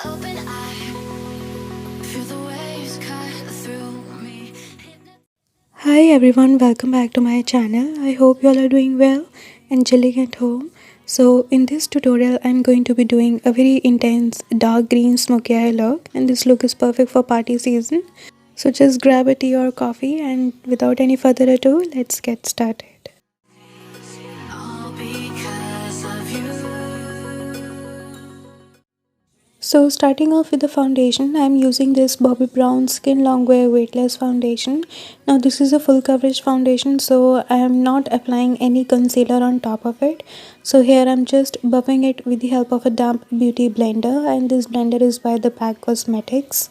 open eye, feel the waves cut through me. Hi everyone, welcome back to my channel. I hope you all are doing well and chilling at home. So in this tutorial I'm going to be doing a very intense dark green smoky eye look, and this look is perfect for party season. So just grab a tea or coffee, and without any further ado, let's get started. All because of you. So starting off with the foundation, I am using this Bobbi Brown Skin Longwear Weightless Foundation. Now this is a full coverage foundation, so I am not applying any concealer on top of it. So here I am just buffing it with the help of a damp beauty blender, and this blender is by the Pack Cosmetics.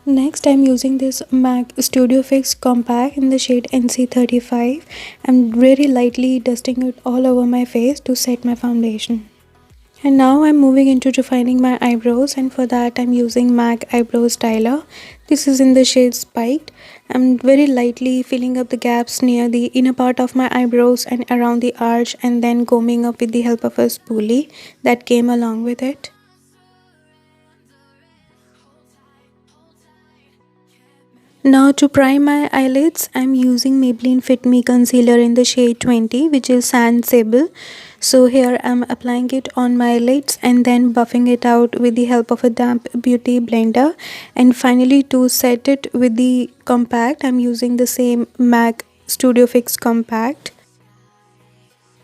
Next I am using this MAC Studio Fix Compact in the shade NC35. I am very lightly dusting it all over my face to set my foundation. And now I'm moving into defining my eyebrows, and for that I'm using MAC Eyebrow Styler. This is in the shade Spiked. I'm very lightly filling up the gaps near the inner part of my eyebrows and around the arch, and then combing up with the help of a spoolie that came along with it. Now to prime my eyelids, I'm using Maybelline Fit Me Concealer in the shade 20, which is Sand Sable. So here I'm applying it on my lids and then buffing it out with the help of a damp beauty blender. And finally, to set it with the compact, I'm using the same MAC Studio Fix Compact.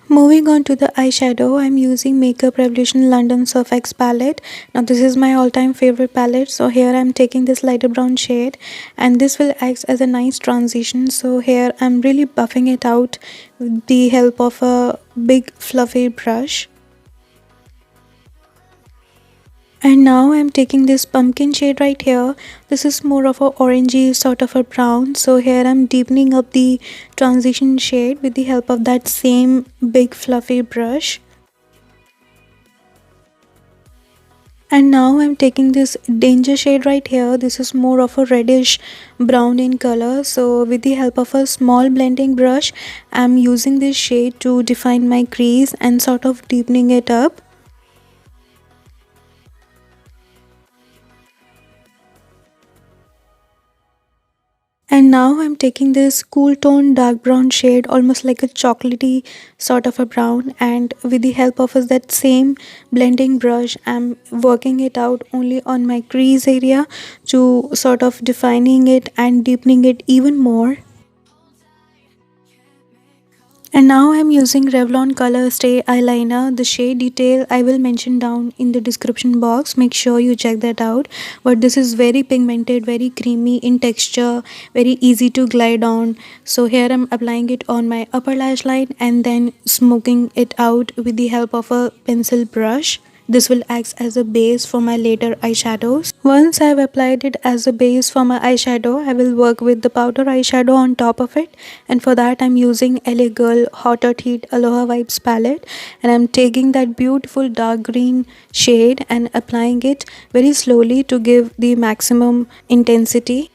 Moving on to the eyeshadow, I'm using Makeup Revolution London Sophx palette. Now this is my all-time favorite palette, so here I'm taking this lighter brown shade, and this will act as a nice transition. So here I'm really buffing it out with the help of a big fluffy brush. And now I'm taking this pumpkin shade right here. This is more of a orangey sort of a brown. So here I'm deepening up the transition shade with the help of that same big fluffy brush. And now I'm taking this danger shade right here. This is more of a reddish brown in color. So with the help of a small blending brush, I'm using this shade to define my crease and sort of deepening it up. And now I'm taking this cool tone dark brown shade, almost like a chocolatey sort of a brown, and with the help of that same blending brush, I'm working it out only on my crease area to sort of defining it and deepening it even more. And now I'm using Revlon Color Stay eyeliner. The shade detail I will mention down in the description box. Make sure you check that out. But this is very pigmented, very creamy in texture, very easy to glide on. So here I'm applying it on my upper lash line and then smoking it out with the help of a pencil brush. This will act as a base for my later eyeshadows. Once I have applied it as a base for my eyeshadow, I will work with the powder eyeshadow on top of it. And for that I'm using LA Girl Haute Haute Heat Aloha Vibes palette. And I'm taking that beautiful dark green shade and applying it very slowly to give the maximum intensity.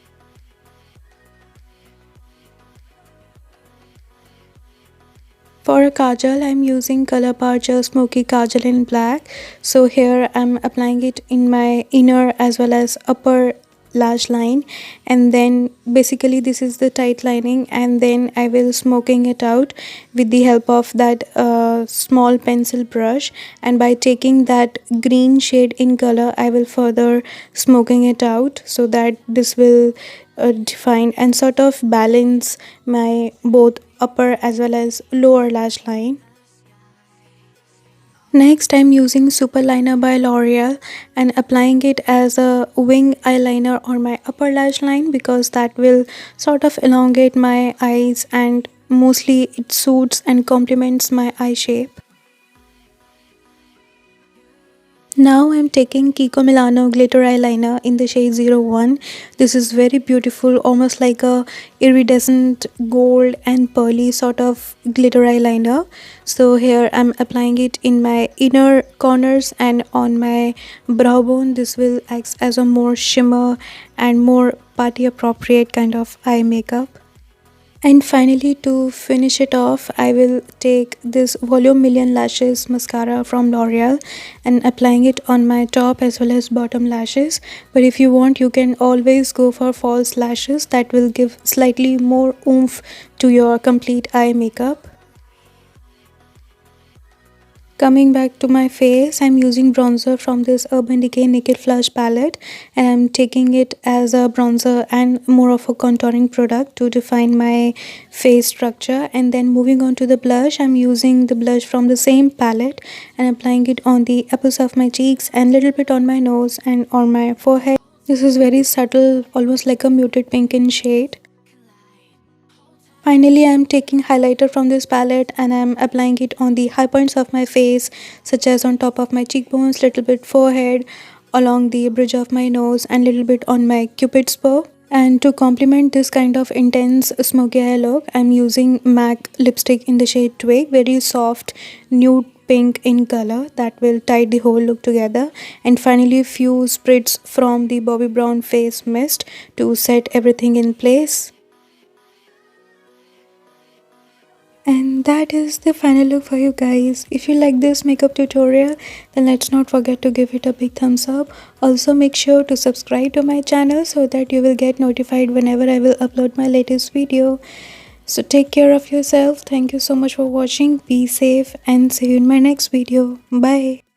For a kajal, I'm using Colorbar Smoky Kajal in black. So here I'm applying it in my inner as well as upper lash line, and then basically this is the tight lining, and then I will smoking it out with the help of that small pencil brush, and by taking that green shade in color I will further smoking it out so that this will define and sort of balance my both upper as well as lower lash line. Next, I'm using Super Liner by L'Oreal and applying it as a wing eyeliner on my upper lash line, because that will sort of elongate my eyes and mostly it suits and complements my eye shape. Now I'm taking Kiko Milano glitter eyeliner in the shade 01. This is very beautiful, almost like a iridescent gold and pearly sort of glitter eyeliner. So here I'm applying it in my inner corners and on my brow bone. This will act as a more shimmer and more party appropriate kind of eye makeup. And finally, to finish it off, I will take this Volume Million Lashes mascara from L'Oreal and applying it on my top as well as bottom lashes. But if you want, you can always go for false lashes. That will give slightly more oomph to your complete eye makeup. Coming back to my face, I'm using bronzer from this Urban Decay Naked Flush palette, and I'm taking it as a bronzer and more of a contouring product to define my face structure. And then moving on to the blush, I'm using the blush from the same palette and applying it on the uppers of my cheeks and little bit on my nose and on my forehead. This is very subtle, almost like a muted pink in shade. Finally, I am taking highlighter from this palette and I am applying it on the high points of my face, such as on top of my cheekbones, little bit forehead, along the bridge of my nose and little bit on my cupid's bow. And to complement this kind of intense smoky eye look, I am using MAC lipstick in the shade Twig, very soft nude pink in color that will tie the whole look together. And finally, few spritz from the Bobbi Brown face mist to set everything in place. And that is the final look for you guys. If you like this makeup tutorial, then let's not forget to give it a big thumbs up. Also make sure to subscribe to my channel so that you will get notified whenever I will upload my latest video. So take care of yourself. Thank you so much for watching. Be safe and see you in my next video. Bye.